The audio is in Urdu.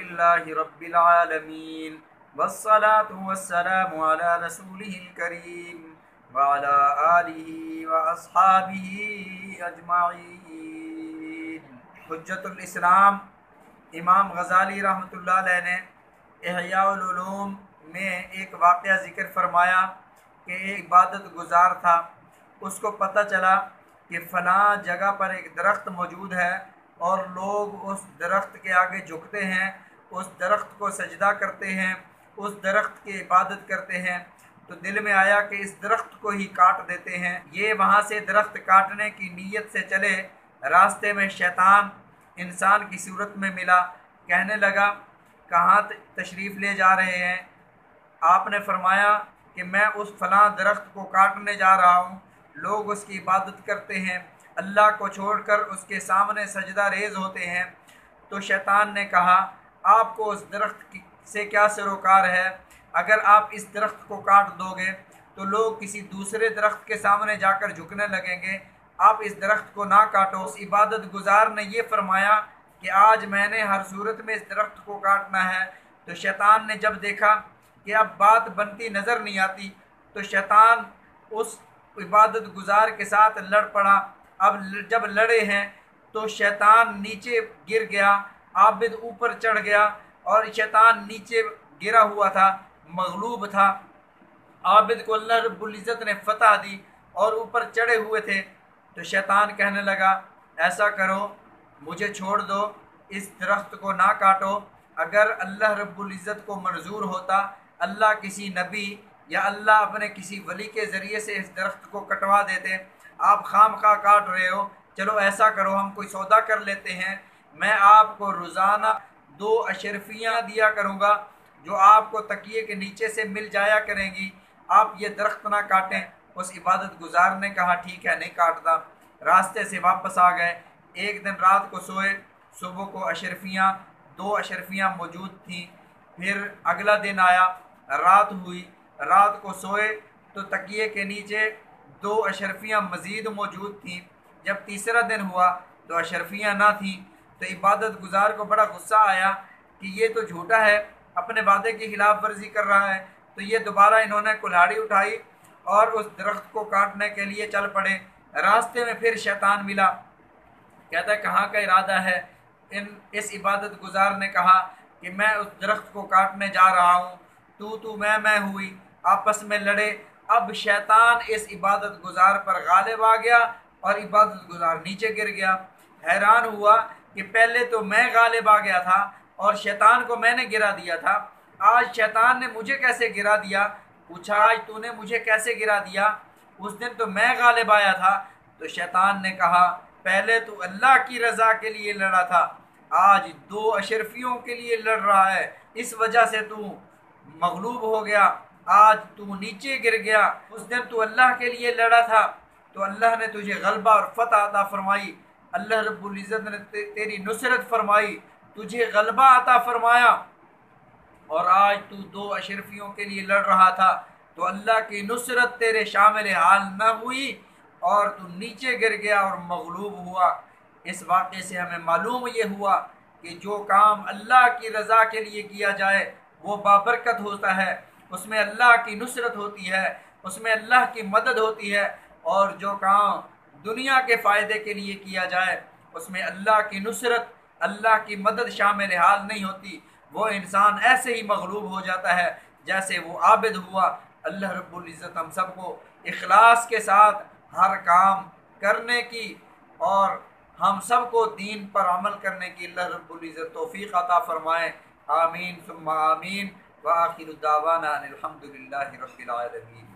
للہ رب العالمین والصلاة والسلام علی رسولہ الکریم وعلی آلہ واصحابہ اجمعین۔ حجت الاسلام امام غزالی رحمۃ اللہ علیہ نے احیاء العلوم میں ایک واقعہ ذکر فرمایا کہ ایک عبادت گزار تھا، اس کو پتہ چلا کہ فلاں جگہ پر ایک درخت موجود ہے اور لوگ اس درخت کے آگے جھکتے ہیں، اس درخت کو سجدہ کرتے ہیں، اس درخت کی عبادت کرتے ہیں۔ تو دل میں آیا کہ اس درخت کو ہی کاٹ دیتے ہیں۔ یہ وہاں سے درخت کاٹنے کی نیت سے چلے، راستے میں شیطان انسان کی صورت میں ملا، کہنے لگا کہاں تشریف لے جا رہے ہیں؟ آپ نے فرمایا کہ میں اس فلاں درخت کو کاٹنے جا رہا ہوں، لوگ اس کی عبادت کرتے ہیں، اللہ کو چھوڑ کر اس کے سامنے سجدہ ریز ہوتے ہیں۔ تو شیطان نے کہا آپ کو اس درخت سے کیا سروکار ہے؟ اگر آپ اس درخت کو کاٹ دو گے تو لوگ کسی دوسرے درخت کے سامنے جا کر جھکنے لگیں گے، آپ اس درخت کو نہ کاٹو۔ اس عبادت گزار نے یہ فرمایا کہ آج میں نے ہر صورت میں اس درخت کو کاٹنا ہے۔ تو شیطان نے جب دیکھا کہ اب بات بنتی نظر نہیں آتی تو شیطان اس عبادت گزار کے ساتھ لڑ پڑا۔ اب جب لڑے ہیں تو شیطان نیچے گر گیا، عابد اوپر چڑھ گیا، اور شیطان نیچے گرا ہوا تھا، مغلوب تھا۔ عابد کو اللہ رب العزت نے فتح دی اور اوپر چڑھے ہوئے تھے۔ تو شیطان کہنے لگا ایسا کرو، مجھے چھوڑ دو، اس درخت کو نہ کاٹو۔ اگر اللہ رب العزت کو منظور ہوتا، اللہ کسی نبی یا اللہ اپنے کسی ولی کے ذریعے سے اس درخت کو کٹوا دیتے، آپ خام خواہ کاٹ رہے ہو۔ چلو ایسا کرو، ہم کوئی سودا کر لیتے ہیں، میں آپ کو روزانہ 2 اشرفیاں دیا کروں گا جو آپ کو تکیے کے نیچے سے مل جایا کریں گی، آپ یہ درخت نہ کاٹیں۔ اس عبادت گزار نے کہا ٹھیک ہے، نہیں کاٹتا۔ راستے سے واپس آ گئے، ایک دن رات کو سوئے، صبح کو اشرفیاں 2 اشرفیاں موجود تھیں۔ پھر اگلا دن آیا، رات ہوئی، رات کو سوئے تو تکیے کے نیچے 2 اشرفیاں مزید موجود تھیں۔ جب تیسرا دن ہوا تو اشرفیاں نہ تھیں، تو عبادت گزار کو بڑا غصہ آیا کہ یہ تو جھوٹا ہے، اپنے وعدے کی خلاف ورزی کر رہا ہے۔ تو یہ دوبارہ انہوں نے کلہاڑی اٹھائی اور اس درخت کو کاٹنے کے لیے چل پڑے۔ راستے میں پھر شیطان ملا، کہتا ہے کہاں کا ارادہ ہے؟ اس عبادت گزار نے کہا کہ میں اس درخت کو کاٹنے جا رہا ہوں۔ تو میں ہوئی، آپس میں لڑے۔ اب شیطان اس عبادت گزار پر غالب آ گیا اور عبادت گزار نیچے گر گیا۔ حیران ہوا کہ پہلے تو میں غالب آ گیا تھا اور شیطان کو میں نے گرا دیا تھا، آج شیطان نے مجھے کیسے گرا دیا؟ پوچھا آج تو نے مجھے کیسے گرا دیا؟ اس دن تو میں غالب آیا تھا۔ تو شیطان نے کہا پہلے تو اللہ کی رضا کے لیے لڑا تھا، آج 2 اشرفیوں کے لیے لڑ رہا ہے، اس وجہ سے تو مغلوب ہو گیا، آج تو نیچے گر گیا۔ اس دن تو اللہ کے لیے لڑا تھا تو اللہ نے تجھے غلبہ اور فتح عطا فرمائی، اللہ رب العزت نے تیری نصرت فرمائی، تجھے غلبہ عطا فرمایا، اور آج تو 2 اشرفیوں کے لیے لڑ رہا تھا تو اللہ کی نصرت تیرے شامل حال نہ ہوئی اور تو نیچے گر گیا اور مغلوب ہوا۔ اس واقعے سے ہمیں معلوم یہ ہوا کہ جو کام اللہ کی رضا کے لیے کیا جائے وہ بابرکت ہوتا ہے، اس میں اللہ کی نصرت ہوتی ہے، اس میں اللہ کی مدد ہوتی ہے، اور جو کام دنیا کے فائدے کے لیے کیا جائے اس میں اللہ کی نصرت، اللہ کی مدد شامل حال نہیں ہوتی، وہ انسان ایسے ہی مغلوب ہو جاتا ہے جیسے وہ عابد ہوا۔ اللہ رب العزت ہم سب کو اخلاص کے ساتھ ہر کام کرنے کی اور ہم سب کو دین پر عمل کرنے کی اللہ رب العزت توفیق عطا فرمائے، آمین ثم آمین، وآخر دعوانا ان الحمد للہ رب العالمین۔